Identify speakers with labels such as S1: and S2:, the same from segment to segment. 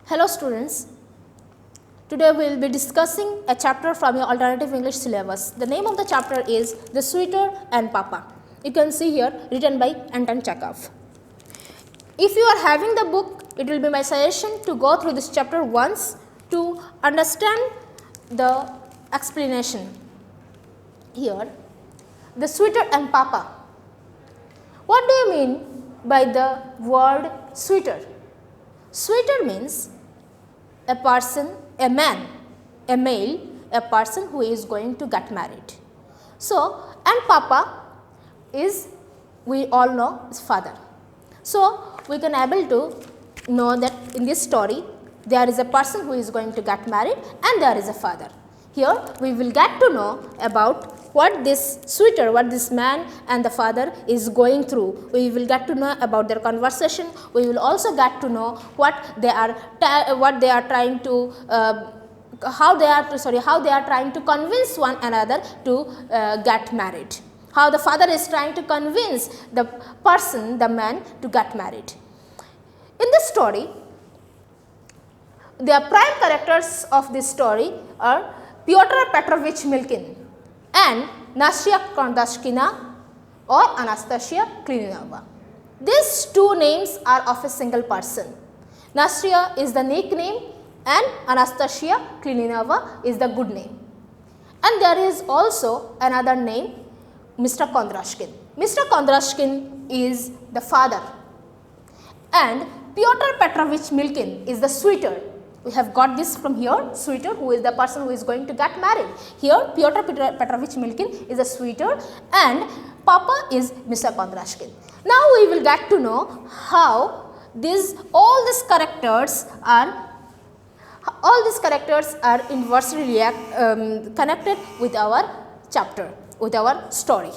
S1: Hello students, today we will be discussing a chapter from your alternative English syllabus. The name of the chapter is The Sweeter and Papa. You can see here written by Anton Chekhov. If you are having the book, it will be my suggestion to go through this chapter once to understand the explanation. Here, The Sweeter and Papa. What do you mean by the word sweeter? Sweeter means a person, a man, a male, a person who is going to get married. So, and Papa is, we all know, is father. So, we can able to know that in this story there is a person who is going to get married and there is a father. Here we will get to know about what this sweeter, what this man and the father is going through. We will get to know about their conversation. We will also get to know what they are trying to how they are trying to convince one another to get married. How the father is trying to convince the person, the man, to get married. In this story, the prime characters of this story are Pyotr Petrovich Milkin and Nastya Kondrashkina or Anastasia Klininova. These two names are of a single person. Nastya is the nickname and Anastasia Klininova is the good name. And there is also another name, Mr. Kondrashkin. Mr. Kondrashkin is the father and Pyotr Petrovich Milkin is the sweeter. We have got this from here, sweeter, who is the person who is going to get married. Here Pyotr Petrovich Milkin is a sweeter and Papa is Mr. Kondrashkin. Now we will get to know how all these characters are inversely connected with our chapter, with our story.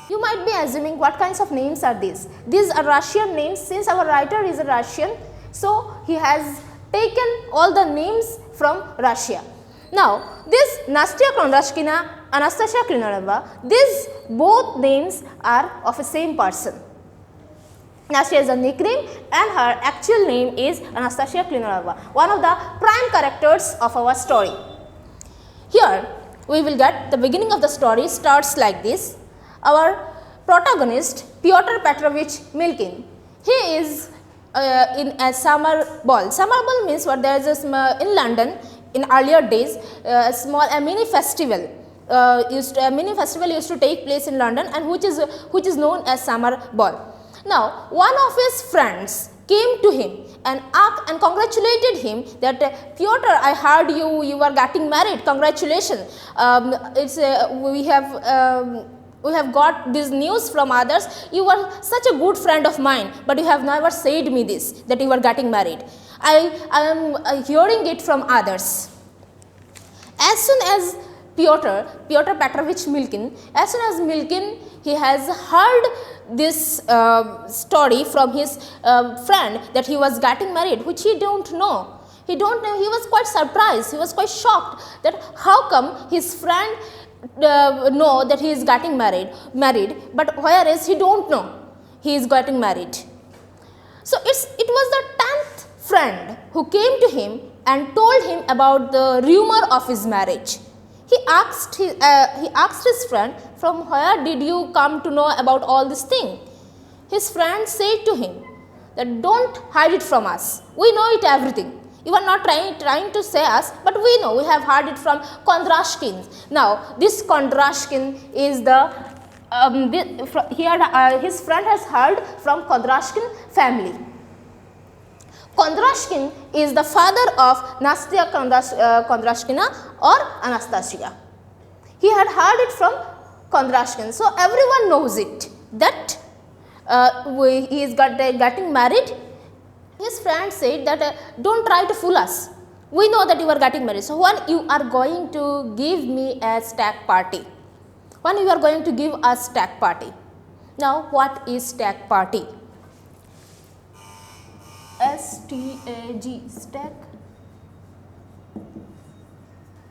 S1: You might be assuming what kinds of names are these. These are Russian names. Since our writer is a Russian, so he has taken all the names from Russia. Now, this Nastya Kondrashkina, Anastasia Klininova, these both names are of the same person. Nastya is a nickname and her actual name is Anastasia Klininova, one of the prime characters of our story. Here, we will get the beginning of the story starts like this. Our protagonist, Pyotr Petrovich Milkin, he is in a summer ball. Summer ball means what? There is in London in earlier days a mini festival. A mini festival used to take place in London and which is known as summer ball. Now, one of his friends came to him and congratulated him that Pyotr, I heard you are getting married. Congratulations! We have got this news from others. You are such a good friend of mine, but you have never said me this, that you are getting married. I am hearing it from others. As soon as Pyotr Petrovich Milkin, as soon as Milkin, he has heard this story from his friend that he was getting married, which he don't know. He was quite surprised. He was quite shocked that how come his friend know that he is getting married, but whereas he don't know he is getting married. So it was the 10th friend who came to him and told him about the rumor of his marriage. He asked his friend, from where did you come to know about all this thing? His friend said to him that don't hide it from us. We know it everything. You are not trying to say us, but we know, we have heard it from Kondrashkin. Now, this Kondrashkin is his friend has heard from Kondrashkin family. Kondrashkin is the father of Nastya Kondrashkina or Anastasia. He had heard it from Kondrashkin, so everyone knows it that he is getting married. His friend said that don't try to fool us. We know that you are getting married. So when you are going to give me a stag party? When you are going to give a stag party? Now what is stag party? S-T-A-G, stag.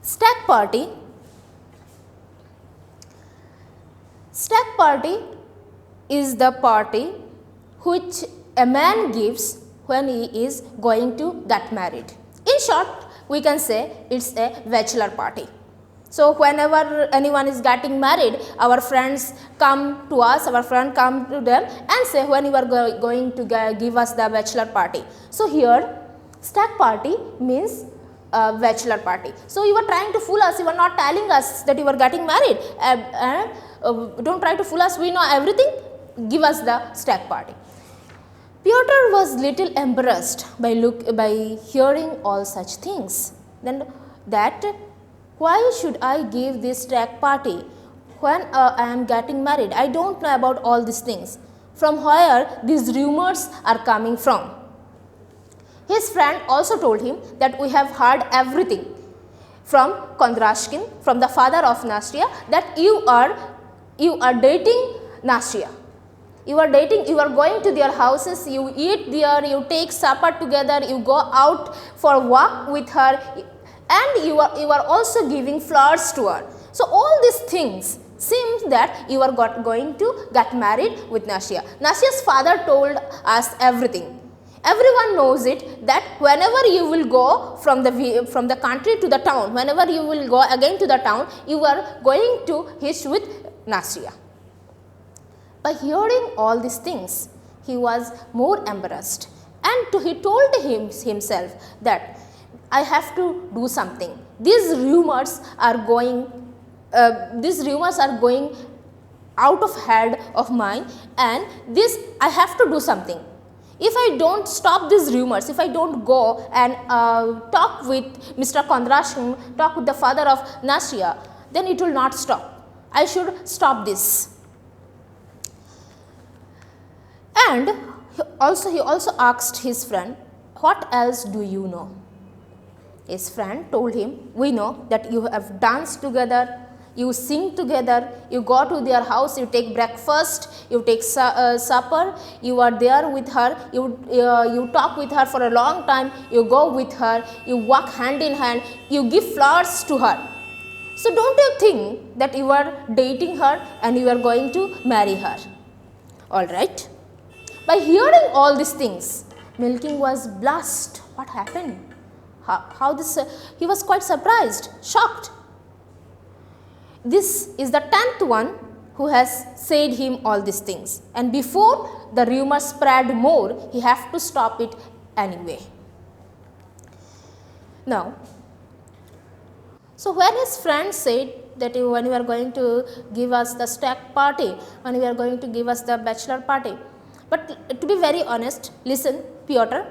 S1: Stag party. Stag party is the party which a man gives when he is going to get married. In short, we can say it's a bachelor party. So whenever anyone is getting married, our friends come to us, our friend come to them and say when you are going to give us the bachelor party. So here stag party means bachelor party. So you are trying to fool us, you are not telling us that you are getting married. Don't try to fool us, we know everything, give us the stag party. Piotr was little embarrassed by hearing all such things. Then that why should I give this stag party when I am getting married? I don't know about all these things. From where these rumors are coming from? His friend also told him that we have heard everything from Kondrashkin, from the father of Nastya, that you are dating Nastya. You are dating, you are going to their houses, you eat there, you take supper together, you go out for a walk with her, and you are also giving flowers to her. So all these things seems that you are going to get married with Nastya. Nastya's father told us everything. Everyone knows it that whenever you will go from the country to the town, whenever you will go again to the town, you are going to hitch with Nastya. By hearing all these things, he was more embarrassed, and he told himself that I have to do something. These rumors are going out of head of mine, and this I have to do something. If I don't stop these rumors, if I don't go and talk with Mr. Kondrashkin, talk with the father of Nastya, then it will not stop. I should stop this. And he also asked his friend, what else do you know? His friend told him, we know that you have danced together, you sing together, you go to their house, you take breakfast, you take supper, you are there with her, you talk with her for a long time, you go with her, you walk hand in hand, you give flowers to her. So don't you think that you are dating her and you are going to marry her? Alright. By hearing all these things, Milking was blushed. What happened? How this? He was quite surprised, shocked. This is the 10th one who has said him all these things, and before the rumor spread more, he have to stop it anyway. Now, so when his friend said that when you are going to give us the stag party, when you are going to give us the bachelor party, but to be very honest, listen, Piotr,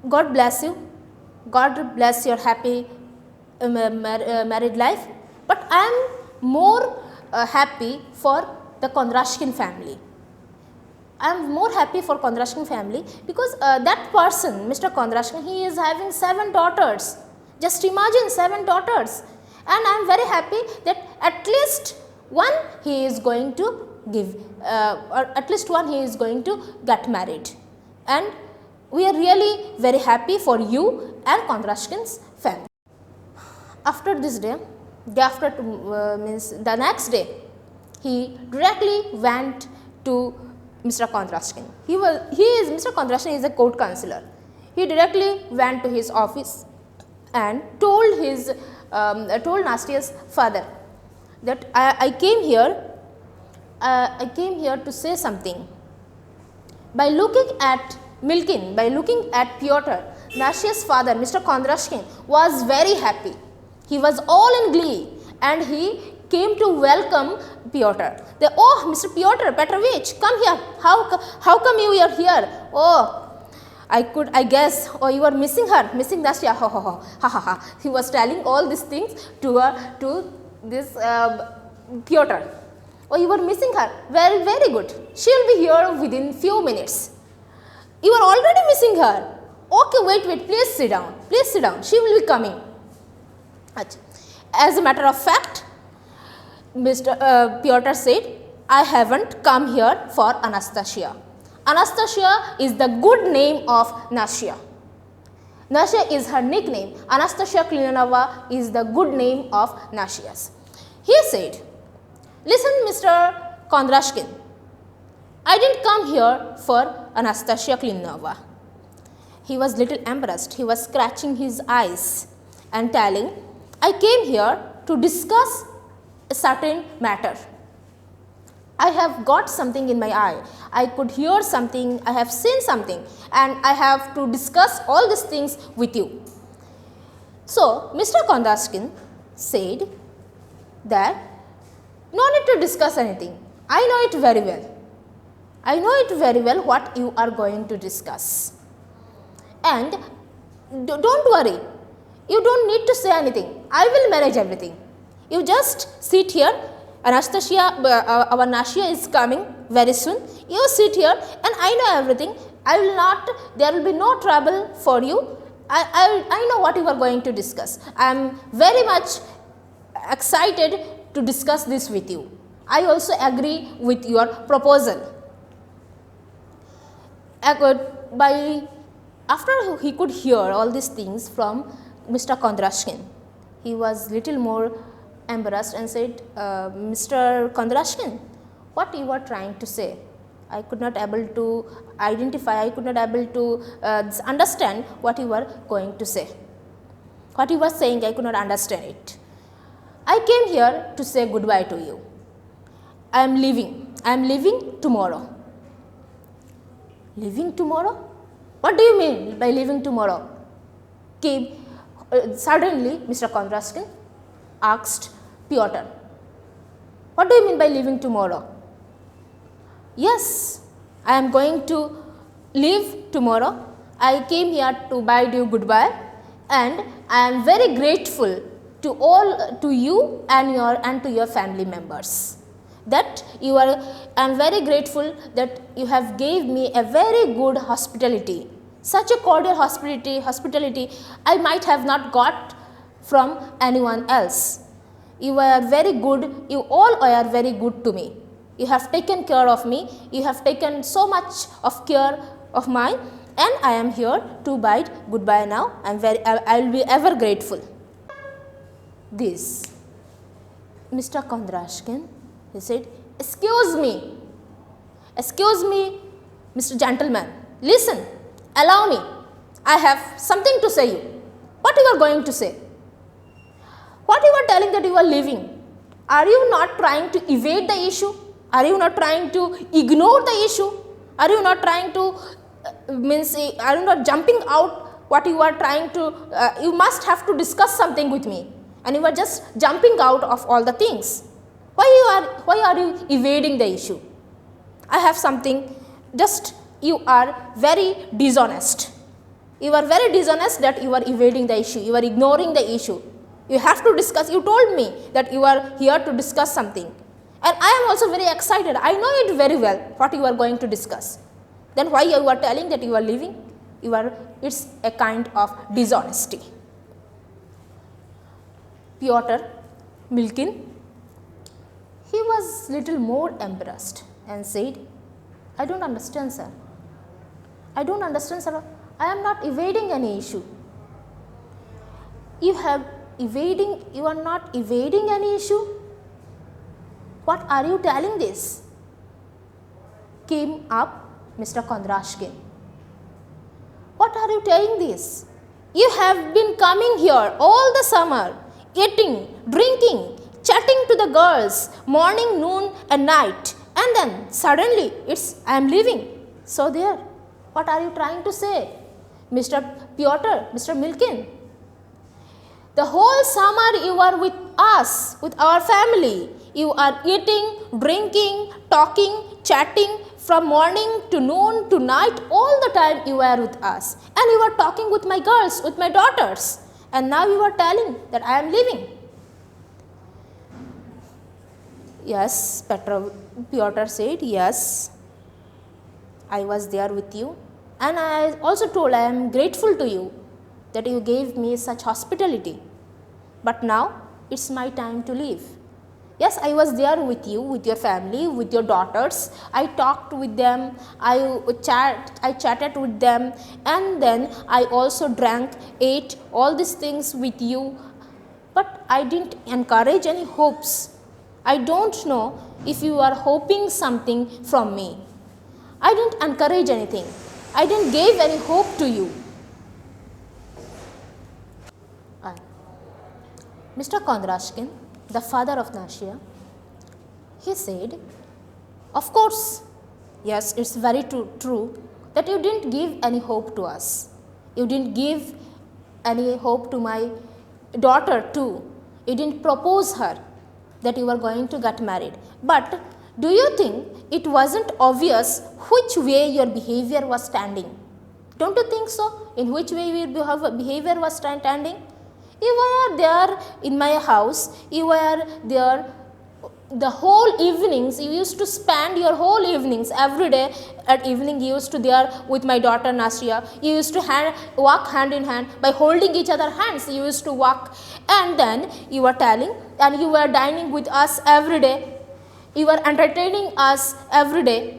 S1: God bless you, God bless your happy married life, but I am more happy for the Kondrashkin family. I am more happy for Kondrashkin family because that person, Mr. Kondrashkin, he is having 7 daughters. Just imagine 7 daughters, and I am very happy that at least one he is going to give, or at least one he is going to get married, and we are really very happy for you and Kondrashkin's family. After this day, means the next day, he directly went to Mr. Kondrashkin. Mr. Kondrashkin is a court counselor. He directly went to his office and told Nastya's father that I came here to say something. By looking at Milkin, by looking at Piotr, Nastya's father, Mr. Kondrashkin, was very happy. He was all in glee, and he came to welcome Piotr. Oh, Mr. Piotr Petrovich, come here. How come you are here? Oh, I guess. Oh, you are missing her, missing Nastya. Ha ha ha ha ha ha. He was telling all these things to this Piotr. Oh, you are missing her. Very, very good. She will be here within few minutes. You are already missing her. Okay, wait, please sit down. Please sit down. She will be coming. As a matter of fact, Mr. Piotr said, I haven't come here for Anastasia. Anastasia is the good name of Nastya. Nastya is her nickname. Anastasia Klinanova is the good name of Nastya's. He said, listen, Mr. Kondrashkin, I didn't come here for Anastasia Klinova. He was little embarrassed. He was scratching his eyes and telling, I came here to discuss a certain matter. I have got something in my eye. I could hear something, I have seen something, and I have to discuss all these things with you. So, Mr. Kondrashkin said that no need to discuss anything. I know it very well. I know it very well what you are going to discuss. And don't worry, you don't need to say anything. I will manage everything. You just sit here. Anastasia, our Nasia is coming very soon. You sit here and I know everything. I will not, there will be no trouble for you. I know what you are going to discuss. I am very much excited to discuss this with you. I also agree with your proposal. After he could hear all these things from Mr. Kondrashkin, he was little more embarrassed and said, Mr. Kondrashkin, what you are trying to say? I could not able to identify, I could not able to understand what you were going to say. What you were saying, I could not understand it. I came here to say goodbye to you. I am leaving. I am leaving tomorrow. Leaving tomorrow? What do you mean by leaving tomorrow? Suddenly, Mr. Kondrashkin asked Pyotr, what do you mean by leaving tomorrow? Yes, I am going to leave tomorrow. I came here to bid you goodbye, and I am very grateful to you and to your family members. That I am very grateful that you have gave me a very good hospitality. Such a cordial hospitality I might have not got from anyone else. You are very good, you all are very good to me. You have taken care of me, you have taken so much of care of mine, and I am here to bid goodbye now. I will be ever grateful. This, Mr. Kondrashkin, he said, excuse me, Mr. Gentleman, listen, allow me, I have something to say you. What you are going to say? What you are telling that you are leaving? Are you not trying to evade the issue? Are you not trying to ignore the issue? Are you not trying to, are you not jumping out what you are trying to, you must have to discuss something with me, and you are just jumping out of all the things. Why are you evading the issue? I have something, just you are very dishonest. You are very dishonest that you are evading the issue, you are ignoring the issue. You have to discuss, you told me that you are here to discuss something. And I am also very excited, I know it very well what you are going to discuss. Then why you are telling that you are leaving? It's a kind of dishonesty. Pyotr Milkin, he was little more embarrassed and said, I don't understand, sir. I don't understand, sir. I am not evading any issue. You are not evading any issue? What are you telling this? Came up Mr. Kondrashkin. What are you telling this? You have been coming here all the summer, eating, drinking, chatting to the girls, morning, noon and night, and then suddenly I am leaving. So there, what are you trying to say? Mr. Pyotr, Mr. Milkin, the whole summer you are with us, with our family. You are eating, drinking, talking, chatting from morning to noon to night, all the time you are with us. And you are talking with my girls, with my daughters. And now you are telling that I am leaving. Yes, Pyotr said, yes, I was there with you. And I also told I am grateful to you that you gave me such hospitality. But now it's my time to leave. Yes, I was there with you, with your family, with your daughters. I talked with them, I chatted with them, and then I also drank, ate all these things with you. But I didn't encourage any hopes. I don't know if you are hoping something from me. I didn't encourage anything. I didn't give any hope to you. Mr. Kondrashkin, the father of Nastia, he said, of course, yes, it's very true that you didn't give any hope to us. You didn't give any hope to my daughter too. You didn't propose her that you were going to get married. But do you think it wasn't obvious which way your behavior was standing? Don't you think so? In which way your behavior was standing? You were there in my house, you were there the whole evenings, you used to spend your whole evenings every day at evening you used to there with my daughter Nastia. You used to walk hand in hand by holding each other hands, you used to walk, and then you were telling, and you were dining with us every day, you were entertaining us every day.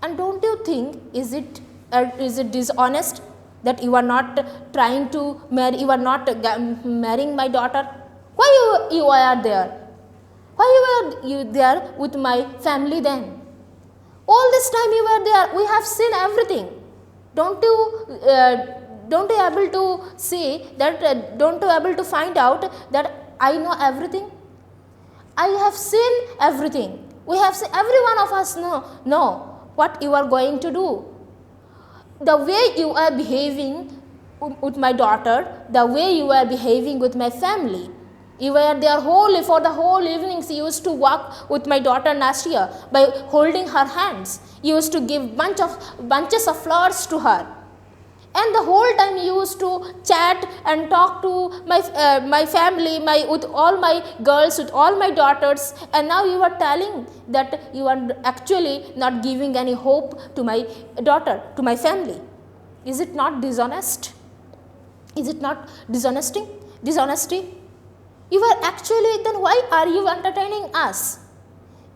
S1: And don't you think is it dishonest that you are not trying to marry, you are not marrying my daughter? Why you are there? Why were you there with my family then? All this time you were there, we have seen everything. Don't you able to see that, don't you able to find out that I know everything? I have seen everything. We have seen, every one of us know what you are going to do. The way you are behaving with my daughter, the way you are behaving with my family. You were there for the whole evenings. You used to walk with my daughter Nastia by holding her hands. You used to give bunches of flowers to her. And the whole time you used to chat and talk to my family, with all my girls, with all my daughters, and now you are telling that you are actually not giving any hope to my daughter, to my family. Is it not dishonest? Is it not dishonesty? You are actually, then why are you entertaining us?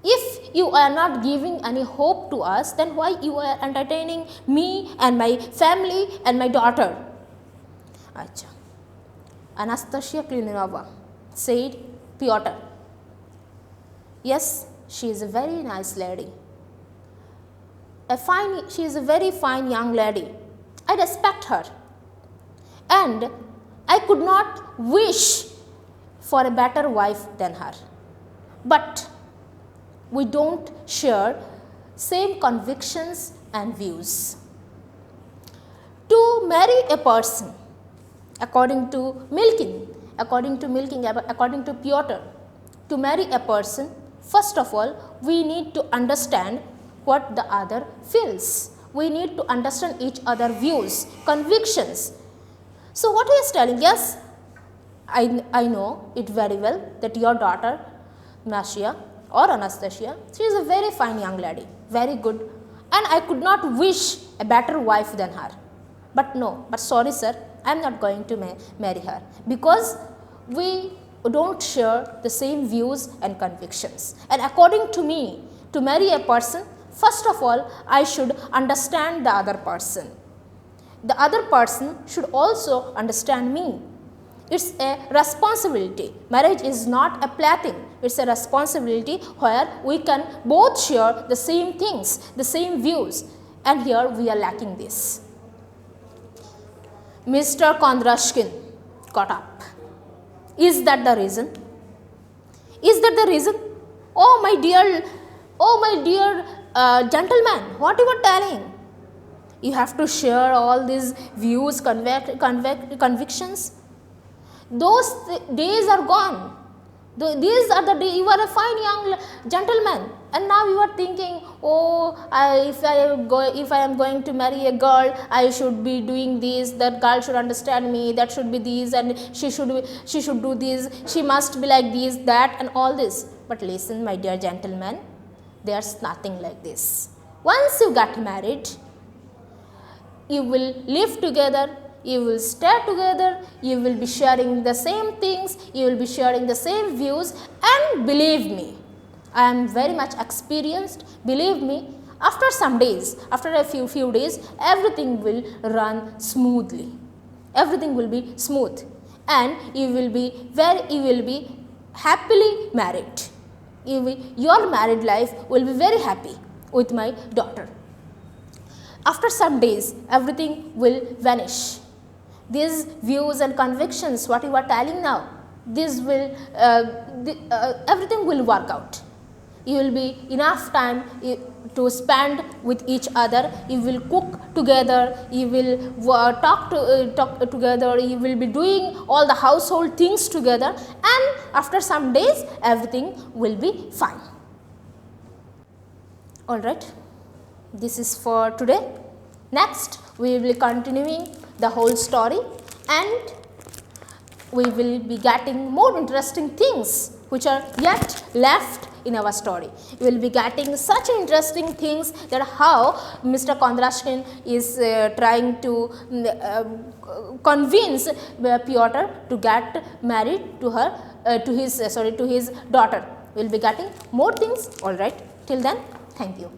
S1: If you are not giving any hope to us, then why you are entertaining me and my family and my daughter? Achha. Anastasia Klimenova said, Pyotr, yes, she is a very nice lady. She is a very fine young lady. I respect her. And I could not wish for a better wife than her. But we don't share same convictions and views. To marry a person, according to Pyotr, to marry a person, first of all, we need to understand what the other feels. We need to understand each other's views, convictions. So what he is telling, yes, I know it very well that your daughter, Nastia or Anastasia, she is a very fine young lady, very good, and I could not wish a better wife than her. But no, but sorry sir, I am not going to marry her because we don't share the same views and convictions. And according to me, to marry a person, first of all, I should understand the other person. The other person should also understand me. It's a responsibility. Marriage is not a plaything. It's a responsibility where we can both share the same things, the same views. And here we are lacking this. Mr. Kondrashkin got up. Is that the reason? Is that the reason? Oh my dear gentleman, what you are telling? You have to share all these views, convictions. Those days are gone. These are the days. You are a fine young gentleman, and now you are thinking, oh, if I am going to marry a girl, I should be doing this. That girl should understand me. That should be this, and she should do this. She must be like this, that, and all this. But listen, my dear gentleman, there's nothing like this. Once you get married, you will live together. You will stay together, you will be sharing the same things, you will be sharing the same views, and believe me, I am very much experienced. Believe me, after some days, after a few days, everything will run smoothly. Everything will be smooth, and you will be happily married. Your married life will be very happy with my daughter. After some days, everything will vanish. These views and convictions, what you are telling now, this will, everything will work out. You will be enough time to spend with each other, you will cook together, you will talk together, you will be doing all the household things together, and after some days everything will be fine. Alright, this is for today. Next we will be continuing the whole story, and we will be getting more interesting things which are yet left in our story. We will be getting such interesting things that how Mr. Kondrashkin is trying to convince Pyotr to get married to her, to his daughter. We will be getting more things. All right. Till then, thank you.